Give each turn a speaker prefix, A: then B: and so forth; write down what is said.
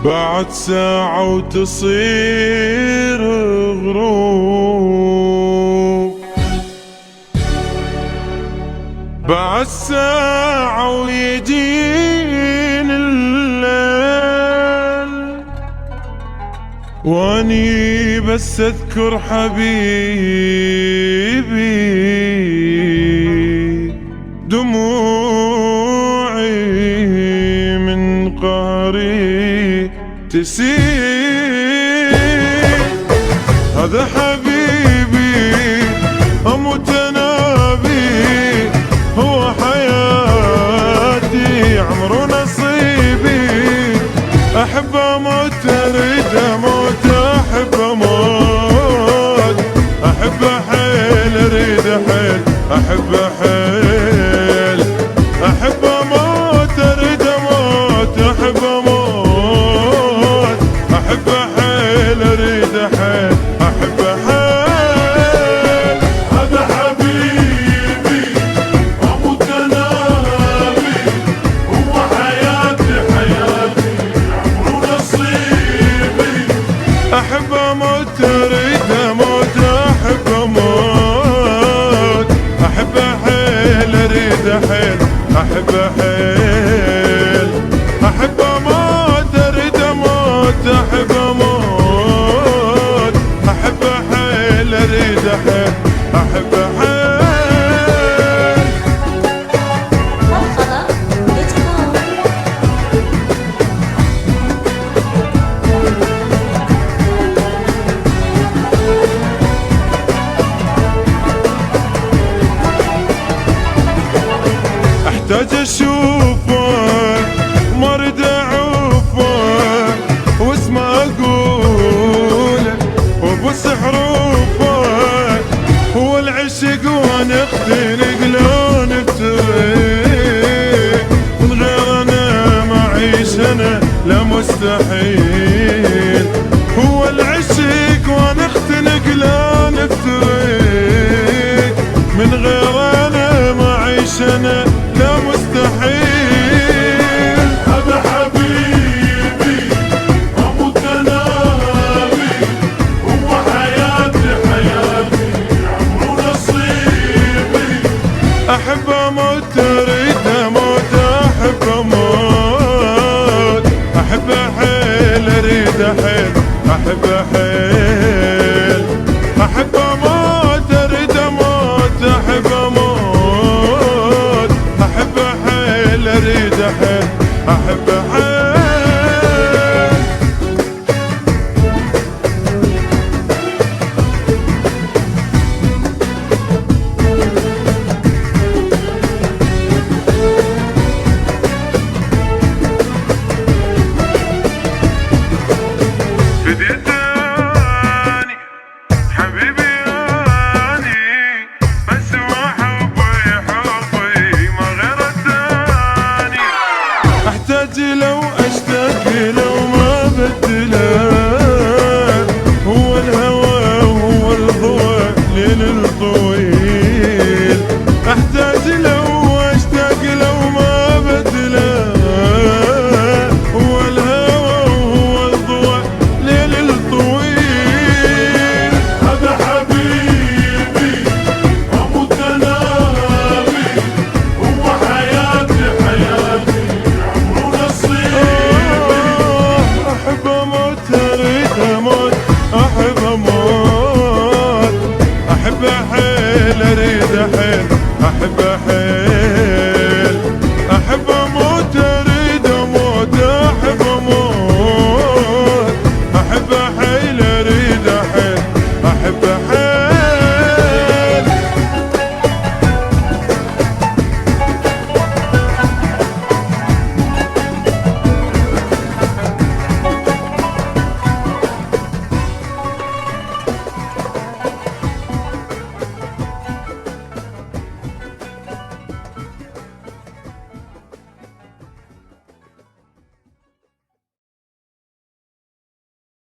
A: بعد ساعة وتصير غروب، بعد ساعة ويجين الليل، واني بس اذكر حبيبي دموعي من قهري تسيل. هذا حبيبي اموت انا بيه، هو حياتي عمر ونصيبي. احب اموت اريد اموت، احب اموت، احب حيل اريد حيل، احب حيل، احب اموت اريد اموت، احب اموت، احب حيل اريد حيل، احب حيل.
B: هذا حبيبي اموت انا بيه، هو حياتي حياتي عمر ونصيبي.
A: احب اموت اريد اموت، احب اموت، احب حيل اريد حيل، احب حيل، احب اموت اريد اموت، احب اموت، احب حيل اريد حيل، احب حيل.